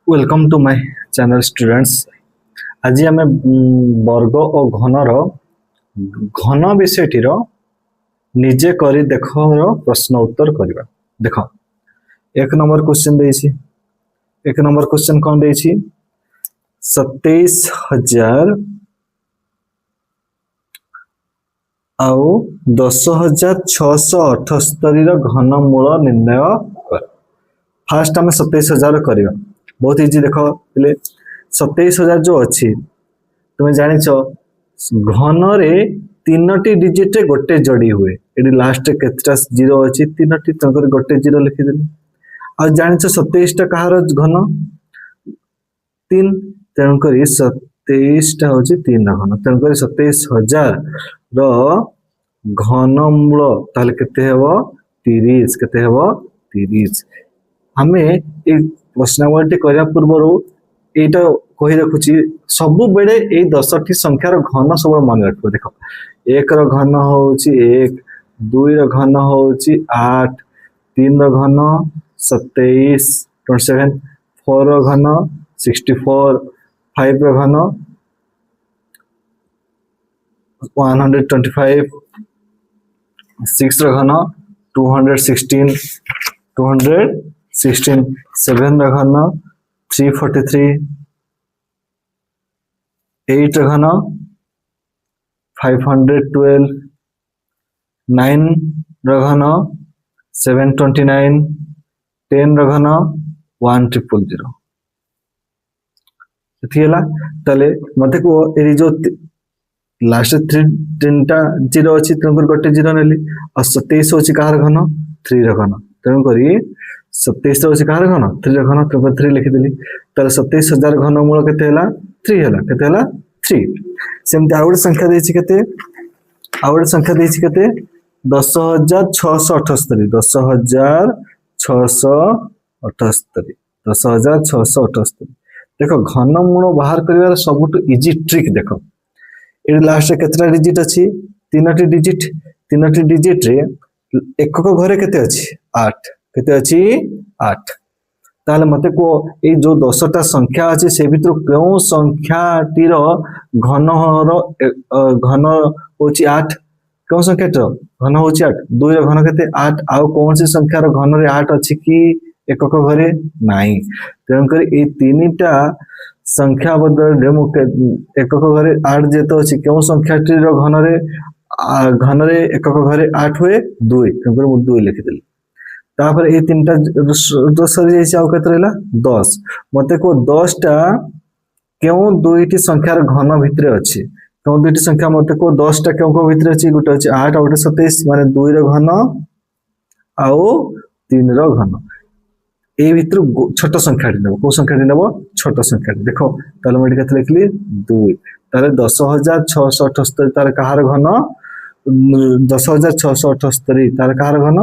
Welcome to my channel students. आज आम वर्ग और घनर घन विषयटीर निजे करी देख प्रश्न उत्तर करवा। देख एक नंबर क्वेश्चन देछि। एक नंबर क्वेश्चन कौन देछि 27,000 आउ 10,678 घनमूल निर्णय कर। फास्ट आम 27,000 करवा। बहुत इजी। देख पहले 27,000 जो अच्छी तुम्हें जानिछ घन रे तीनोटी डिजिट रे गोटे जोड़ी हुए। ये लास्ट केतटा जीरो अच्छी तीनोटी तक गोटे जीरो लिखिदेली। आ जानिछ 27 टा कहार घन 3 तेणुक 27 टा हूँ 3 घन। तेणुक 27,000 रो घनमूल ताले केते हेबो 30। केते हेबो 30। हमें ए प्रश्नावली करने पूर्व एटा कही रखुची सब बेले ए 10टी संख्यार घन सब मन रखो। देख 1 रो घन होउची 1, 2 रो घन होउची 8, 3 रो घन 27 27, 4 रो घन 64, 5 रो घन 125, 6 रो घन 216, 7 रो घन 343, 8 रो घन 512, 9 रो घन 729, 10 रो घन 1000। ताले मते को ए जो लास्ट 3टा जीरो अच्छी तेणुकर गोटे जीरो नेली। और 27 हूँ कहार घन 3 रो घन। तेणुक 27 हूँ कहार घन 3 रो घन। तेणुकर 3 लिखिदेली। ताले 27,000 घनमूल केते हला 3 हला। केते हला 3। सेमती आउ गोटे संख्या देछि केते आउ गोटे संख्या देछि केते 10,678 10,678 10,678। देखो घनमूल बाहर करिवार सबुठ इजी ट्रिक। देखो ये लास्ट केतटा डिजिट अच्छी तीनोटी डिजिट। तीनोटी डिजिट रे एकक घरे केते अच्छी 8। केते अच्छी 8। ताहले मते को ए जो 10टा संख्या अच्छे से भितर केउ संख्याटीर घन होची 8। केउ संख्याटीर घन होची 8। 2 रो घन केते 8। आउ कौन सी संख्यार घन रे 8 अच्छी कि एकक घरे नाही। तेणुकर ए तीनटा संख्या बदल एकक घरे 8 जेतो अछि केउ संख्याटीर घन रे एकक घरे 8 हुए 2। तेणुकर मु 2 लिखिदेली। तापर ए तीनटा सरी जाइछि आउ केते रहला 10। मते को 10 टा केउ दुईटी संख्यार घन भितरे अछि। केउ दुईटी संख्या मते को 10 टा केउ को भितरे अछि गुटे अछि 8 और गुटे 27 माने 2 रो घन आउ 3 रो घन। ए भितर छोट संख्याटी नेबो। को संख्याटी नेबो छोट संख्याटी। देखो ताले मैं केते लिखली 2। ताले 10,678 ताले कहार घन 10,678 ताले कहार घन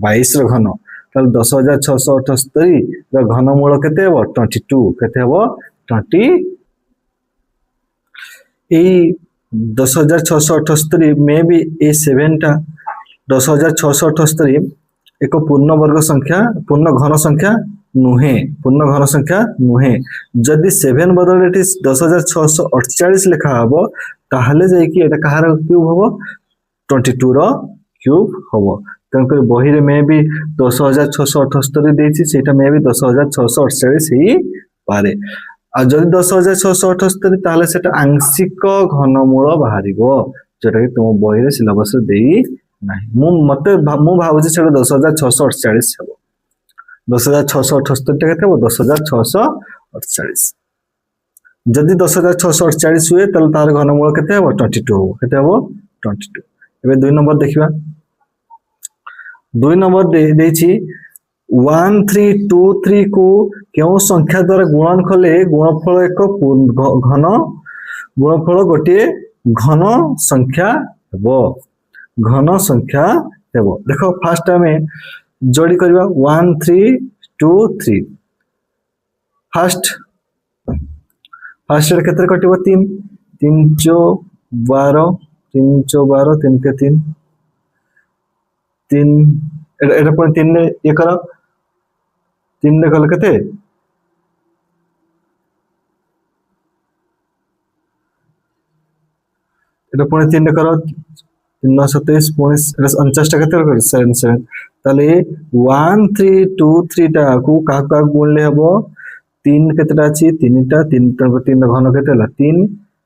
22 रो घन। ताले 10,678 रो घनमूल केते हेबो 22। केते हेबो 20। ए 10,678 में भी ए 7 टा 10,678 एक पूर्ण वर्ग संख्या पूर्ण घन संख्या नुहे। पूर्ण घन संख्या नुहे। जदि 7 बदल 10,648 लिखा हबो ताहले जाई कि एटा कहार क्यूब हबो 22 रो क्यूब हबो। तेणुकर बही रे में भी 10,678 देछि सेटा में भी 10,648 ही पारे। आ जदि 10,678 ताहले सेटा आंशिक घनमूल बाहरिबो जेटा कि तुम बही रे सिलेबस रे देई नाही। मु भाबुछि सेटा 10,648 हेबो। 10,678 टा केते हेबो 10,648। जदि 10,648 हुए ताले तार घनमूल केते हेबो 22 हेबो। केते हेबो 22। एबे 2 नंबर देखिबा। 2 नंबर देछि 1323 को केउ संख्या द्वारा गुणन कले गुणफल एक घन गुणफल गोटे घन संख्या हेबो। घन संख्या हेबो। देखो फास्ट हमें जोड़ी करबा 1 3 2 3। फास्ट रे केते कटिबो 3 3 4 12 3 4 12 3 के 3 3 एटा पर 3 ने ये करो 3 ने कल केते এটা পুଣି 3 କର 3 ପୁଣି 49ଟା କେତେ କର 7 ତାହେଲେ 1 3 2 3 ଟା କୁ କାହା କାହା ଗୁଣିଲେ ହବ 3 କେତେଟା ଅଛି 3ଟା 3 ଘନ କେତେ ହେଲା 3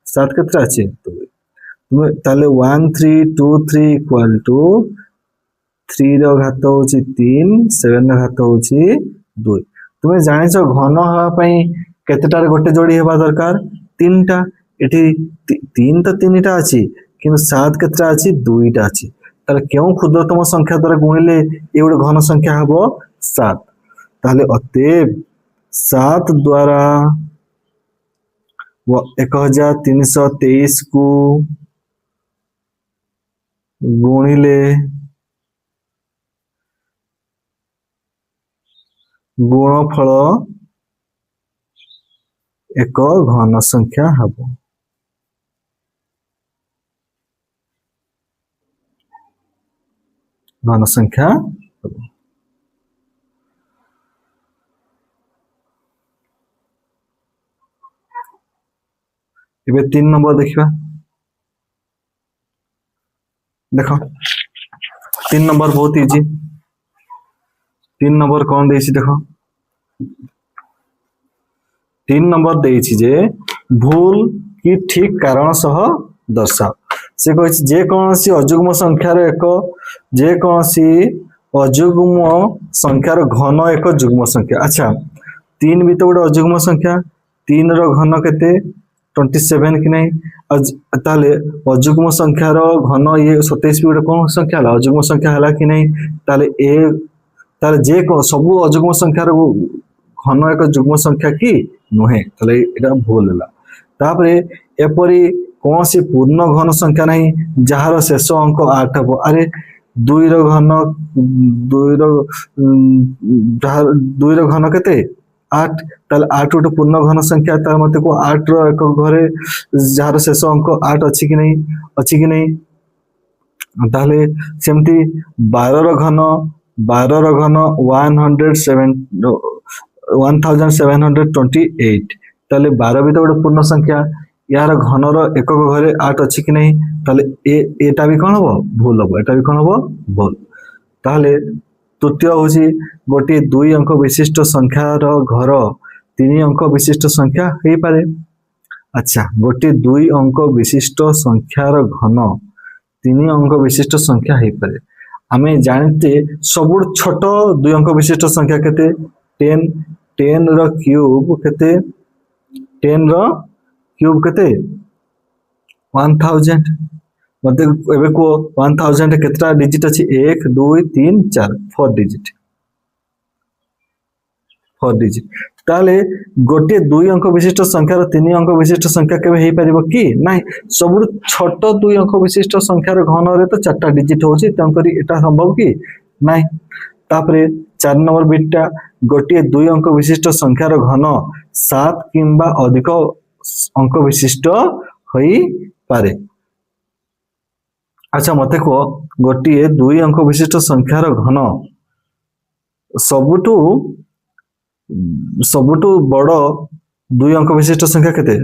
7 କେତେଟା ଅଛି ତୁମେ ତାହେଲେ 1 3 2 3 ଇକ୍ୱାଲ ଟୁ 3 ର ଘାତ ହଉଛି 3 7 ର ଘାତ ହଉଛି 2 ତୁମେ ଜାଣିଛ ଘନ ହେବା ପାଇଁ କେତେଟାରେ ଗୋଟେ ଯୋଡି ହେବା ଦରକାର 3ଟା ଏଠି 3 ତ 3ଟା ଅଛି କିନ୍ତୁ 7 କେତେଟା ଅଛି 2ଟା ଅଛି ତାହେଲେ କେଉଁ ক্ষুদ্রতম সংখ্যা দ্বারা গুণিলে এই ଗୋଟେ ঘন সংখ্যা হব 7 তাহলে অতএব 7 দ্বারা 1323 को गुणिले गुणफल एक घन संख्या हब घन संख्या हब इबे 3 नंबर देखिबा देखो 3 नंबर बहुत इजी 3 नंबर कौन देछि देखो 3 नंबर देछि जे भूल की ठीक कारण सह दर्शाओ से कहि जे कोनसी अजुग्म संख्यार एक जे कोनसी अजुग्म संख्यार घन एक जुग्म संख्या अच्छा 3 भी तो गोटे अजुग्म संख्या 3 रो घन केते 27 कि नहीं ताले अजुग्म संख्यार घन ये 27 भी गोटे कौन संख्या हला अजुग्म संख्या हला कि नहीं ताले ए ताले जे सबु अजुग्म संख्यार घन एक जुग्म संख्या की नुहे ताले एटा भूल हला तापरे एपरी कौन सी पूर्ण घन संख्या नहीं जहार शेष अंक 8 हबो अरे 2 रो घन 2 रो घन केते 8 ताले 8 गोटे पूर्ण घन संख्या तार मते को 8 रो एक घरे जहार शेष अंक 8 अछि कि नहीं ताले सेमती 12 रो घन 1728 ताले 12 भी तो गोटे पूर्ण संख्या यार घन रो एकक घरे 8 अछि कि नहीं ताले एटा भी कोन हबो भूल हबो एटा भी कोन हबो भूल ताले तृतीय होची गोटे 2 अंक विशिष्ट संख्यार घर 3 अंक विशिष्ट संख्या हे पारे अच्छा गोटे 2 अंक विशिष्ट संख्यार घन 3 अंक विशिष्ट संख्या हे पारे आमे जानते सबुठ छोट 2 अंक विशिष्ट संख्या केते 10 रो क्यूब केते 10 रो क्यूब केते 1000 मते एबे को 1000 केतरा डिजिट अछि 1 2 3 4 4 डिजिट ताले गोटे 2 अंक विशिष्ट संख्यार 3 अंक विशिष्ट संख्या केबे हे परिबो की नाही सबुठ छोट 2 अंक विशिष्ट संख्यार घन रे तो 4टा डिजिट होची तंकरी एटा संभव की नाही तापरे 4 नंबर बिटटा गोटे 2 अंक विशिष्ट संख्यार घन 7 किंबा अधिक अंक विशिष्ट होई पारे अच्छा मते को गोटे 2 अंक विशिष्ट संख्यार घन सबुटू बड़ 2 अंक विशिष्ट संख्या केते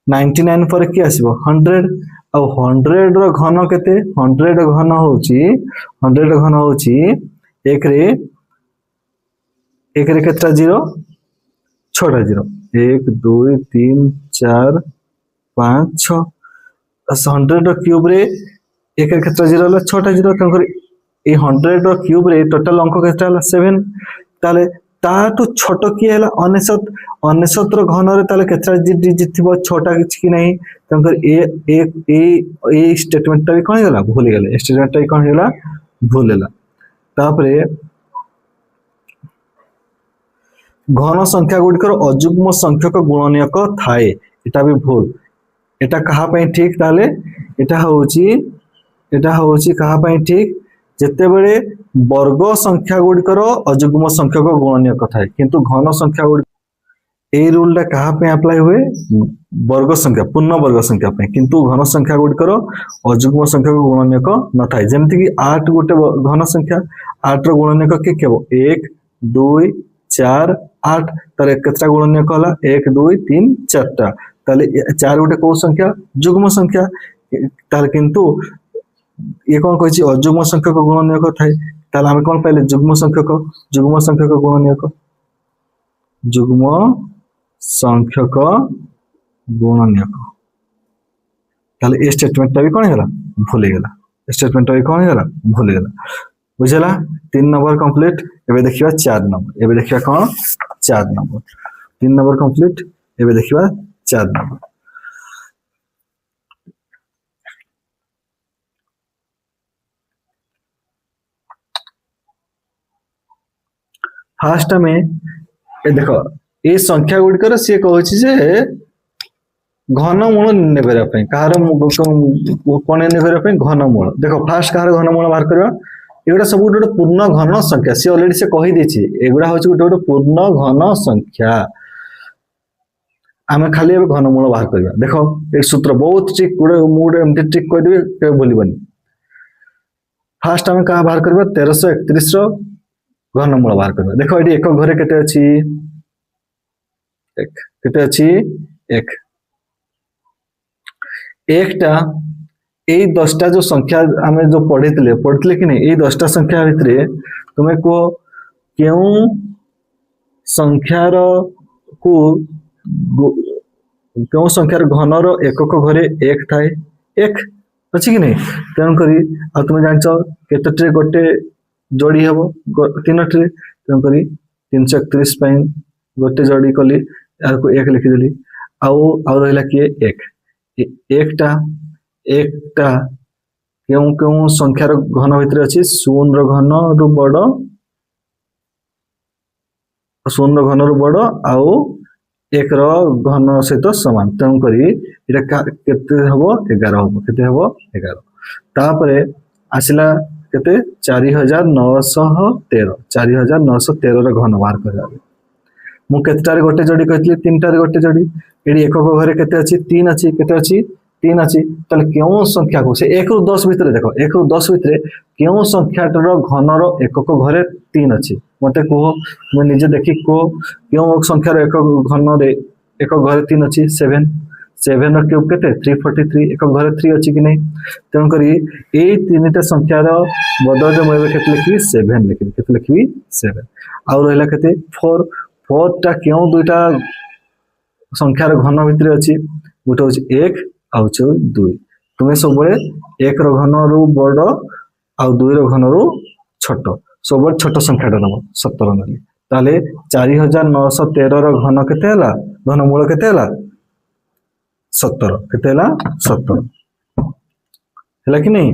99 पर की आसीबो 100 और 100 रो घन केते 100 घन होची एक रे केतरा जीरो 6टा जीरो 1 2 3 4 5 6 100 रो क्यूब रे एक केतरा जीरो हला 6टा जीरो तंकर ए 100 रो क्यूब रे टोटल अंक केतरा हला 7 ताले ताटू छोट की है 99 रो घन रे ताले केतरा डिजिट थिबो 6टा कि नहीं तंकर ए स्टेटमेंट टा भी कोन गेला भूल गेले स्टेटमेंट टा कोन गेला भूल गेला तापरे घन संख्या गुडिकर अजुग्म संख्यक गुणनीयक थाए एटा भी भूल एटा कहा पई ठीक ताले एटा होची कहा पई ठीक जेते बेले वर्ग संख्या गुडिकर अजुग्म संख्यक गुणनीयक थाए किंतु घन संख्या गुडिक ए रूल टा कहा पे अप्लाई हुए वर्ग संख्या पूर्ण वर्ग संख्या पे किंतु घन संख्या गुडिकर अजुग्म संख्यक गुणनीयक न थाए जेमति कि 8 गोटे घन संख्या 8 रो गुणनीयक के केबो 1 2 4 8 तार केतरा गुणनीयक हला 1 2 3 4टा ताले 4 गोटे को संख्या जुग्म संख्या ताले किंतु ये कौन कहिछि अजुग्म संख्यक गुणनीयक थाए ताले हम कौन पाइले जुग्म संख्यक गुणनीयक जुग्म संख्यक गुणनीयक ताले ए स्टेटमेंट भी कौन हैला भूल गेला स्टेटमेंट भी कौन हैला भूल गेला बुझला 3 नंबर कंप्लीट एबे देखिबा 4 नंबर एबे देखिबा कौन 4 नंबर 3 नंबर कंप्लीट एबे देखिबा 4 नंबर फास्ट में ए देखो ए संख्या गुड़िकर सी कहूँ जे घनमूल निर्णय करने कहार कौन निर्णय करने घनमूल देखो फास्ट कहार घनमूल बाहर करवा एगुड़ा सब गोटे पूर्ण घन संख्या सी अलरेडी से कहीदे एगुड़ा हूँ गोटे गोटे पूर्ण घन संख्या आम खाली घनमूल बाहर करवा देखो एक सूत्र बहुत ट्रिक गोटे एमती ट्रिक कहीदेवी भूलबनी फास्ट आम क्या बाहर करवा 1331 घनमूल बाहर करवा देखो ये एक घरे केते अछि एक केते अछि एक एकटा यही 10टा जो संख्या आम जो पढ़ी कि नहीं यही 10टा संख्या भितर तुम्हें को क्यों संख्यार को क्यों संख्यार घनर एकक घरे एक थाए एक अच्छी कि नहीं तेणुक तुम जान केतटे गोटे जोड़ी हम 3 ट्रे तेणुक 331 गोटे जोड़ी कली यार को एक लिखिदेली आउ रहा किए एक एकटा एकटा क्यों क्यों संख्यार घन भितर अच्छी शून्य घन रु बड़ शून्य घन रु बड़ आउ एक घन सहित समान तेणुक केते हम 11 हम केते हम 11 तापरे आसिला केते 4913 4913 घन बाहर करा मु केतटारे गोटे जोड़ी कहती 3टारे गोटे जोड़ी ये एक घरे केते अछि 3 अछि केते अछि 3 अछि ताले क्यों संख्या को से 1 रु 10 भितर देखो 1 रु 10 भितर क्यों संख्याटर घनर एकक घरे 3 अछि मते को मैं निजे देखि को क्यों संख्यार एक घन रे एक घरे 3 अछि 7 7 र क्यूब केते 343 एक घरे 3 अछि कि नहीं तेन करी ए तीनटा संख्यार बदल में मैं केते लिखि 7 लिखि केते लिखि 7 आ रहला केते 4 4टा क्यों दुईटा संख्यार घन भितर अच्छी गोटे हूँ 1 आउ 2 तुम्हें सब एक घन रु बड़ आउ 2 घन रु छोट सब छोट संख्याटा नब 17 ना ताले 4913 घन केते घनमूल केते 17 केते 17 है कि नहीं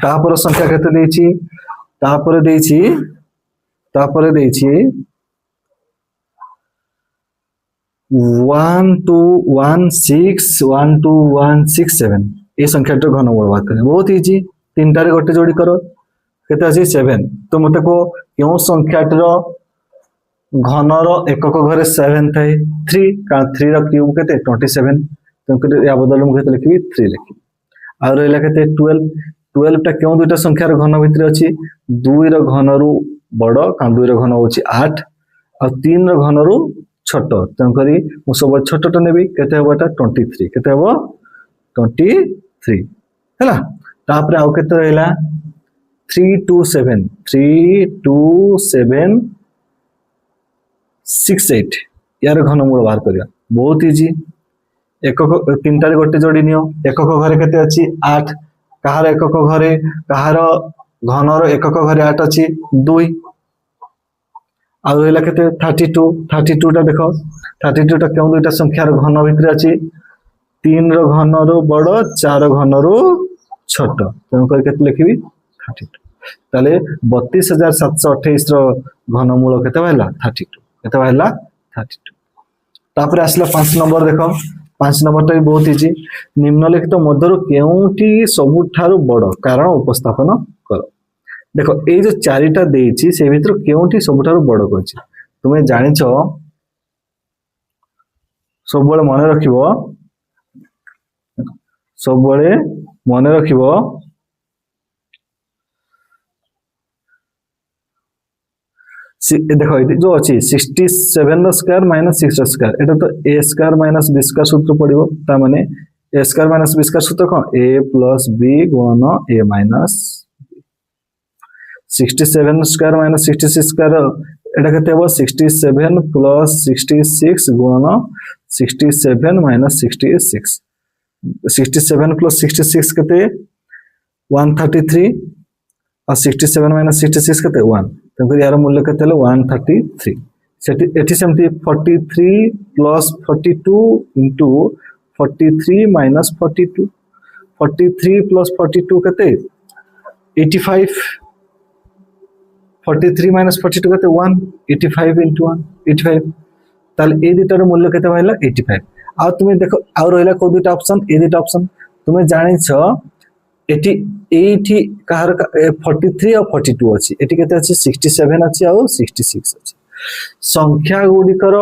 तापर संख्या केते देछि तापर देछि 121612167 ये संख्या घनमूल बात करें बहुत इजी 3टारे गोटे जोड़ी करो केते अछि 7 तो मते को क्यों संख्याटर घनर एकक घरे 7 थाए 3 कारण 3 र क्यूब केते 27 तो या बदल मु केते लिखबी 3 लिखबी आ रहला केते 12 12 टा क्यों दुईटा संख्यार घन भितर अछि 2 र घन रु बड़ कारण 2 र घन होछि 8 आ 3 र घन रु छोट तेणुक मु सब छोटा नेबी केते हबो एटा 23 केते हबो 23 हैला तापर आउ केते रहला 32768 यार घनमूल बाहर करिया बहुत इजी एकक 3टारे गोटे जोड़ी नियो एकक घरे केते अछि 8 कहार एकक घरे कहार घनर एकक घरे 8 अछि 2 आ रहला केते 32 टा देखो 32 टा क्यों दुईटा संख्यार घन भितर अछि 3 र घन रु बड़ 4 घन रु छोट तेणुक केते लिखबी 32 ताले 32728 र घनमूल केते बाहला 32 केते बाहला 32 तापर आसला 5 नंबर देखो 5 नंबर टा बहुत इजी निम्नलिखित मध्यरु केउटी सबुठारु बड़ कारण उपस्थापन करो देखो ये जो 4टा देछि से भितर केउटी सबुठारु बड़ कहछि तुमे जानिछो सब बळे मने रखिबो देखो ये जो अच्छी 67 स्क्वायर माइनस 6 स्क्वायर एटा तो ए स्क्वायर माइनस बी स्क्वायर सूत्र पड़ो ता माने ए स्क्वायर माइनस बी स्क्वायर सूत्र कौन ए प्लस बी गुणन ए माइनस 67 स्क्वायर माइनस 66 स्क्वायर एटा केते हो 67 प्लस 66 गुणन 67 माइनस 66 67 प्लस 66 केते 133 और 67 माइनस 66 केते 1 तंको यार मूल्य केते 133 सेठी एठी सेमती 43 प्लस 42 इनटू 43 माइनस 42 43 प्लस 42 केते 85 43 माइनस 42 केते 1 85 इनटू 1 85 ताले ए दुटार मूल्य केते होइला 85 आ तुमे देखो आ रहला को दुटा ऑप्शन ए दुटा ऑप्शन तुमे जानिछो एटी एठी कहार 43 और 42 अछि एठी केते अछि 67 अछि और 66 अछि संख्या गुडिकर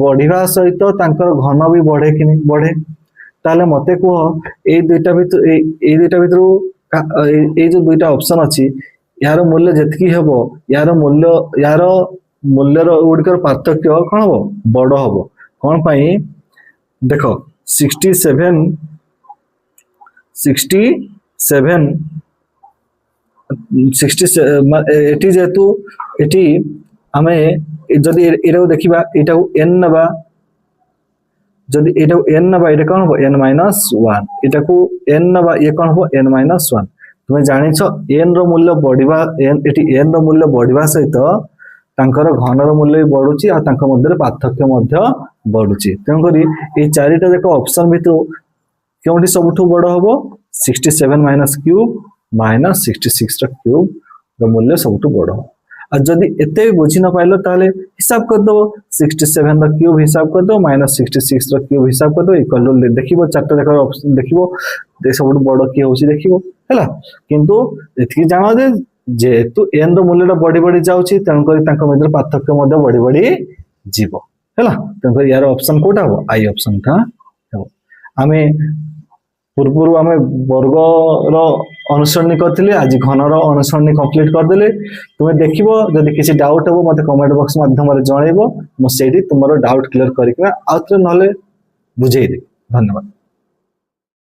बढ़िवा सहित तांकर घन भी बढ़े कि नहीं बढ़े ताले मते को ए दुटा भितर ए जो दुटा ऑप्शन अछि यार मूल्य जतकी हेबो यार मूल्य गुडिकर पार्थक्य कोन हो बड़ हो कोन पई देखो 67 एटी जेतु एटी आमे जदि एटा देखिबा एटा n नबा जदि एटा n नबा एटा कोन हो n माइनस 1 एटा को n नबा ये कोन हो n माइनस 1 तुमे जानि छ n रो मूल्य बढ़िबा n एटी n रो मूल्य बढ़िबा सहित तांकर घन रो मूल्य बढ़ुची आ तांक मध्य पार्थक्य मध्य बढ़ुची तेन करी ए चारिटा देखो ऑप्शन भितर केउठी सबठु बड़ होबो 67 माइनस क्यूब माइनस 66 रो क्यूब रो मूल्य सबठु बड़ हो आ जदि एते बुझी न पाइलो ताले हिसाब कर दो 67 रो क्यूब हिसाब कर दो माइनस 66 रो क्यूब हिसाब कर दो इक्वल टू देखिबो चारटा देखो ऑप्शन देखिबो दे सबठु बड़ की होची देखिबो हैला किंतु एथि जानो जे जेतु n रो मूल्य बढ़ी बढ़ी जाउची तन करी तांक मध्य पार्थक्य मध्य बढ़ी बढ़ी जीवो हैला तन करी यार ऑप्शन कोटा हो आई ऑप्शन था हो आमे पूर्व आमे वर्ग रो अनुसरणी करथिले आज घन रो अनुसरणी कंप्लीट कर देले तुमे देखिबो जदि किसी डाउट हो मते कमेंट बॉक्स माध्यम रे जणाइबो म सेडी तुमरो डाउट क्लियर करिकना आउत्र नले बुझेइ दे धन्यवाद।